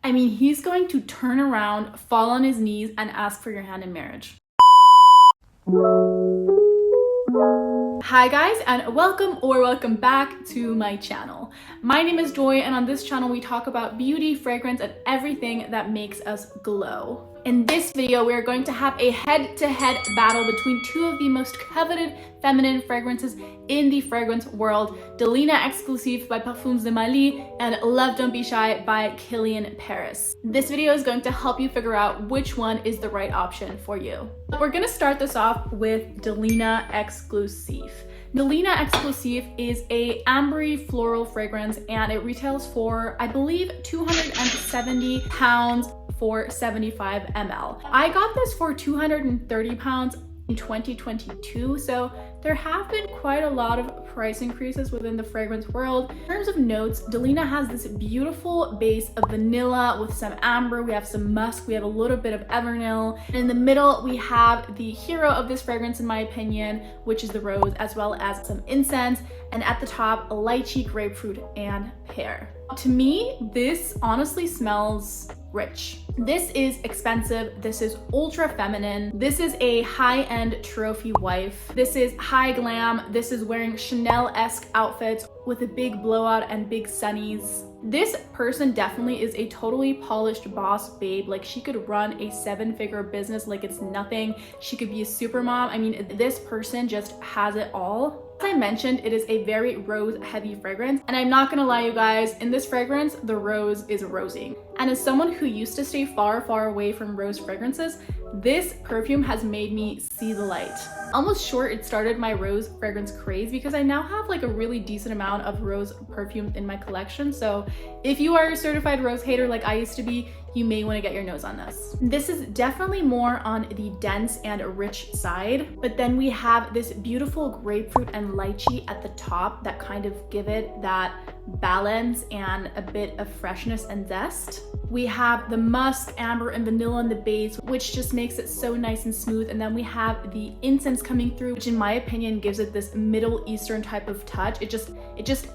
I mean, he's going to turn around, fall on his knees, and ask for your hand in marriage. Hi guys, and welcome back to my channel. My name is Joy, and on this channel we talk about beauty, fragrance, and everything that makes us glow. In this video, we are going to have a head-to-head battle between two of the most coveted feminine fragrances in the fragrance world, Delina Exclusive by Parfums de Mali and Love Don't Be Shy by Kilian Paris. This video is going to help you figure out which one is the right option for you. We're gonna start this off with Delina Exclusive. Delina Exclusive is a ambery floral fragrance, and it retails for, I believe, £270 for 75 ml. I got this for £230 in 2022, so there have been quite a lot of price increases within the fragrance world. In terms of notes, Delina has this beautiful base of vanilla with some amber, we have some musk, we have a little bit of Evernil. And in the middle, we have the hero of this fragrance, in my opinion, which is the rose, as well as some incense. And at the top, a lychee, grapefruit, and pear. To me, this honestly smells rich. This is expensive. This is ultra feminine. This is a high-end trophy wife. This is high glam. This is wearing Chanel-esque outfits with a big blowout and big sunnies. This person definitely is a totally polished boss babe. Like, she could run a 7-figure business like it's nothing. She could be a super mom. I mean, this person just has it all. As I mentioned, it is a very rose heavy fragrance, and I'm not gonna lie, you guys, in this fragrance the rose is rosy. And as someone who used to stay far away from rose fragrances, this perfume has made me see the light. Almost sure it started my rose fragrance craze, because I now have like a really decent amount of rose perfumes in my collection. So if you are a certified rose hater like I used to be, you may want to get your nose on this. This is definitely more on the dense and rich side, but then we have this beautiful grapefruit and lychee at the top that kind of give it that balance and a bit of freshness and zest. We have the musk, amber, and vanilla in the base, which just makes it so nice and smooth. And then we have the incense coming through, which in my opinion gives it this Middle Eastern type of touch. It just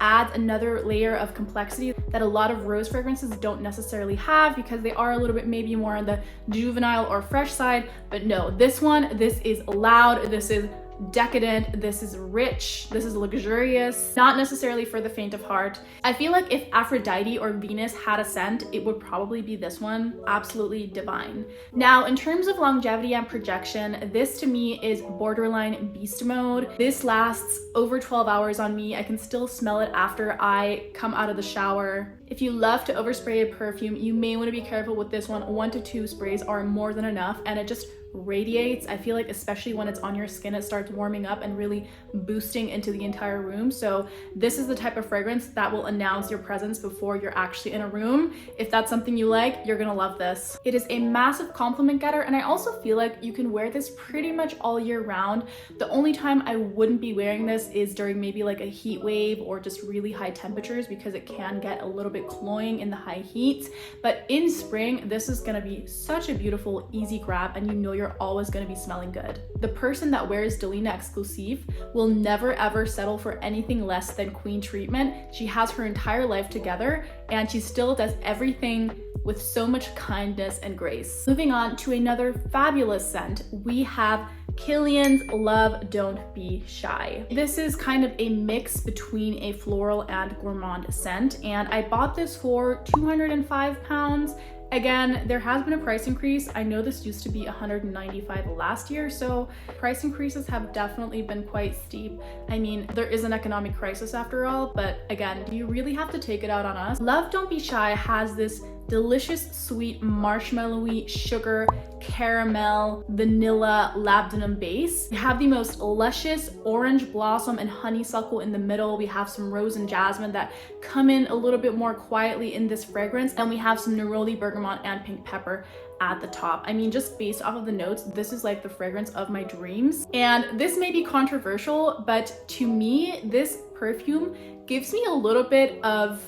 adds another layer of complexity that a lot of rose fragrances don't necessarily have, because they are a little bit maybe more on the juvenile or fresh side. But no, this is loud, this is decadent, this is rich, this is luxurious, not necessarily for the faint of heart. I feel like if Aphrodite or Venus had a scent, it would probably be this one. Absolutely divine. Now, in terms of longevity and projection, this to me is borderline beast mode. This lasts over 12 hours on me. I can still smell it after I come out of the shower. If you love to overspray a perfume, you may want to be careful with this one. 1 to 2 sprays are more than enough, and it just radiates. I feel like especially when it's on your skin, it starts warming up and really boosting into the entire room. So this is the type of fragrance that will announce your presence before you're actually in a room. If that's something you like, you're gonna love this. It is a massive compliment getter, and I also feel like you can wear this pretty much all year round. The only time I wouldn't be wearing this is during maybe like a heat wave or just really high temperatures, because it can get a little bit cloying in the high heat. But in spring, this is gonna be such a beautiful, easy grab, and you know you're always going to be smelling good. The person that wears Delina Exclusive will never ever settle for anything less than queen treatment. She has her entire life together, and she still does everything with so much kindness and grace. Moving on to another fabulous scent, we have Kilian's Love Don't Be Shy. This is kind of a mix between a floral and gourmand scent, and I bought this for £205. Again, there has been a price increase. I know this used to be $195 last year, so price increases have definitely been quite steep. I mean, there is an economic crisis after all, but again, do you really have to take it out on us? Love Don't Be Shy has this delicious, sweet, marshmallowy, sugar, caramel, vanilla, labdanum base. We have the most luscious orange blossom and honeysuckle in the middle. We have some rose and jasmine that come in a little bit more quietly in this fragrance. And we have some neroli, bergamot, and pink pepper at the top. I mean, just based off of the notes, this is like the fragrance of my dreams. And this may be controversial, but to me, this perfume gives me a little bit of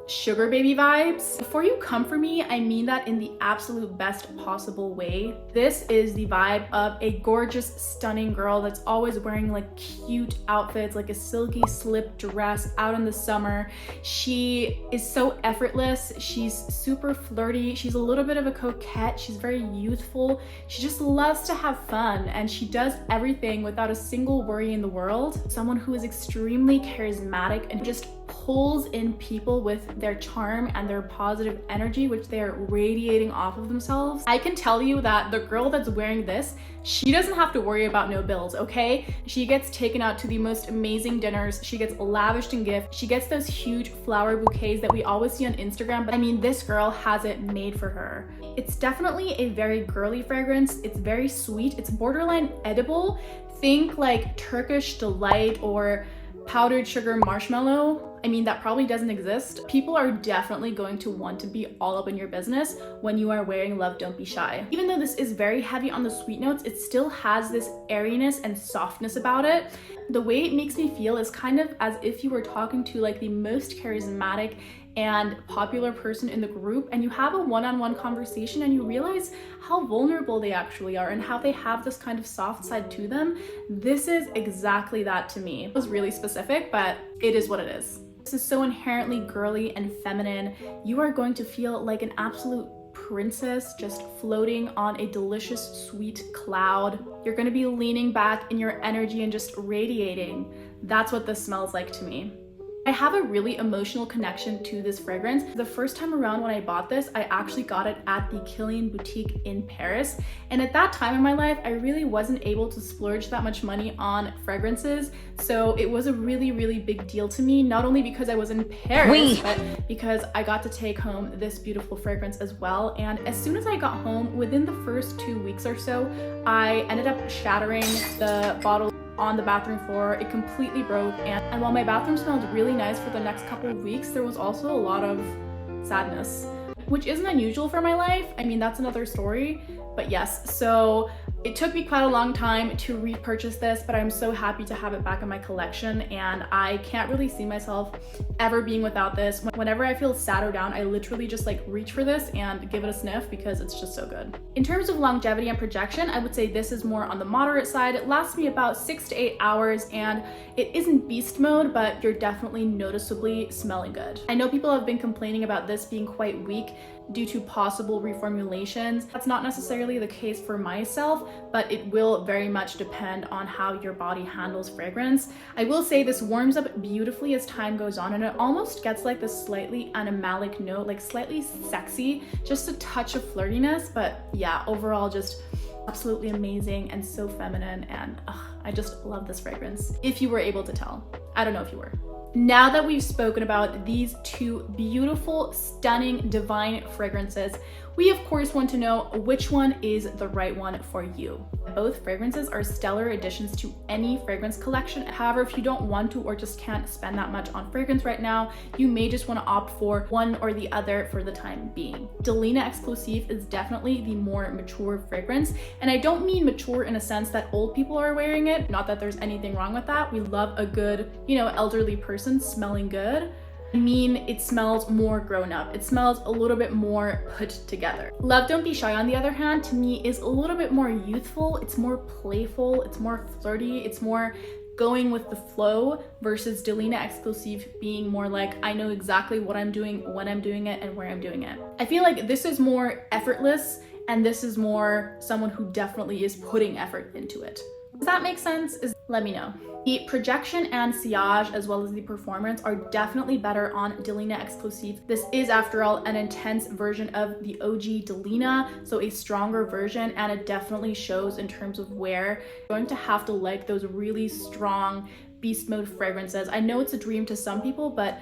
sugar baby vibes. Before you come for me, I mean that in the absolute best possible way. This is the vibe of a gorgeous, stunning girl that's always wearing like cute outfits, like a silky slip dress out in the summer. She is so effortless. She's super flirty. She's a little bit of a coquette. She's very youthful. She just loves to have fun, and she does everything without a single worry in the world. Someone who is extremely charismatic and just pulls in people with their charm and their positive energy, which they are radiating off of themselves. I can tell you that the girl that's wearing this, she doesn't have to worry about no bills, okay? She gets taken out to the most amazing dinners. She gets lavished in gifts. She gets those huge flower bouquets that we always see on Instagram. But I mean, this girl has it made for her. It's definitely a very girly fragrance. It's very sweet. It's borderline edible. Think like Turkish Delight or powdered sugar marshmallow. I mean, that probably doesn't exist. People are definitely going to want to be all up in your business when you are wearing Love Don't Be Shy. Even though this is very heavy on the sweet notes, it still has this airiness and softness about it. The way it makes me feel is kind of as if you were talking to like the most charismatic and popular person in the group, and you have a one-on-one conversation and you realize how vulnerable they actually are and how they have this kind of soft side to them. This is exactly that to me. It was really specific, but it is what it is. This is so inherently girly and feminine. You are going to feel like an absolute princess just floating on a delicious sweet cloud. You're going to be leaning back in your energy and just radiating. That's what this smells like to me. I have a really emotional connection to this fragrance. The first time around when I bought this, I actually got it at the Kilian boutique in Paris. And at that time in my life, I really wasn't able to splurge that much money on fragrances. So it was a really, really big deal to me, not only because I was in Paris, but because I got to take home this beautiful fragrance as well. And as soon as I got home, within the first 2 weeks or so, I ended up shattering the bottle on the bathroom floor. It completely broke, and while my bathroom smelled really nice for the next couple of weeks, there was also a lot of sadness, which isn't unusual for my life. I mean, that's another story, but yes. So it took me quite a long time to repurchase this, but I'm so happy to have it back in my collection, and I can't really see myself ever being without this. Whenever I feel sad or down, I literally just like reach for this and give it a sniff because it's just so good. In terms of longevity and projection, I would say this is more on the moderate side. It lasts me about 6 to 8 hours, and it isn't beast mode, but you're definitely noticeably smelling good. I know people have been complaining about this being quite weak due to possible reformulations. That's not necessarily the case for myself, but it will very much depend on how your body handles fragrance. I will say this warms up beautifully as time goes on, and it almost gets like this slightly animalic note, like slightly sexy, just a touch of flirtiness. But yeah, overall just absolutely amazing and so feminine, and I just love this fragrance. If you were able to tell. I don't know if you were. Now that we've spoken about these two beautiful, stunning, divine fragrances, we of course want to know which one is the right one for you. Both fragrances are stellar additions to any fragrance collection. However, if you don't want to or just can't spend that much on fragrance right now, you may just want to opt for one or the other for the time being. Delina Exclusive is definitely the more mature fragrance, and I don't mean mature in a sense that old people are wearing it. Not that there's anything wrong with that. We love a good, elderly person smelling good. I mean, it smells more grown up. It smells a little bit more put together. Love Don't Be Shy, on the other hand, to me is a little bit more youthful. It's more playful. It's more flirty. It's more going with the flow, versus Delina Exclusive being more like, I know exactly what I'm doing, when I'm doing it, and where I'm doing it. I feel like this is more effortless, and this is more someone who definitely is putting effort into it. Does that make sense? Let me know. The projection and sillage, as well as the performance, are definitely better on Delina Exclusive. This is, after all, an intense version of the OG Delina, so a stronger version, and it definitely shows in terms of wear. You're going to have to like those really strong beast mode fragrances. I know it's a dream to some people, but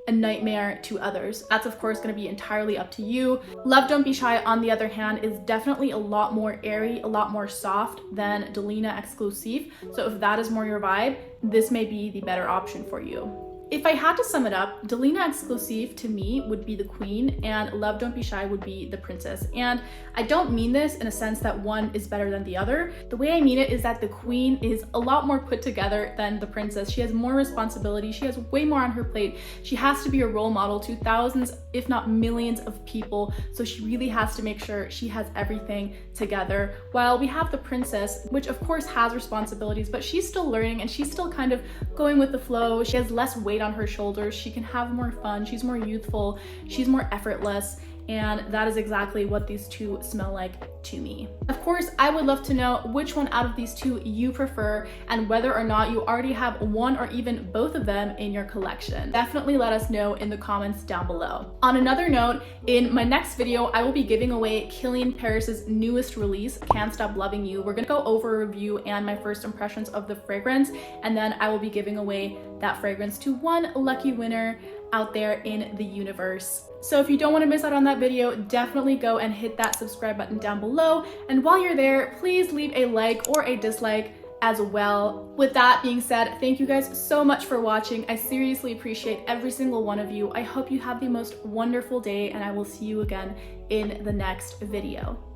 a nightmare to others. That's of course going to be entirely up to you. Love Don't Be Shy, on the other hand, is definitely a lot more airy, a lot more soft than Delina Exclusive. So if that is more your vibe, this may be the better option for you. If I had to sum it up, Delina Exclusive to me would be the queen and Love Don't Be Shy would be the princess. And I don't mean this in a sense that one is better than the other. The way I mean it is that the queen is a lot more put together than the princess. She has more responsibility. She has way more on her plate. She has to be a role model to thousands, if not millions of people. So she really has to make sure she has everything together. While we have the princess, which of course has responsibilities, but she's still learning and she's still kind of going with the flow. She has less weight on her shoulders. She can have more fun. She's more youthful. She's more effortless. And that is exactly what these two smell like to me. Of course, I would love to know which one out of these two you prefer and whether or not you already have one or even both of them in your collection. Definitely let us know in the comments down below. On another note, in my next video, I will be giving away Kilian Paris's newest release, Can't Stop Loving You. We're gonna go over a review and my first impressions of the fragrance, and then I will be giving away that fragrance to one lucky winner out there in the universe. So if you don't want to miss out on that video, definitely go and hit that subscribe button down below. And while you're there, please leave a like or a dislike as well. With that being said, thank you guys so much for watching. I seriously appreciate every single one of you. I hope you have the most wonderful day and I will see you again in the next video.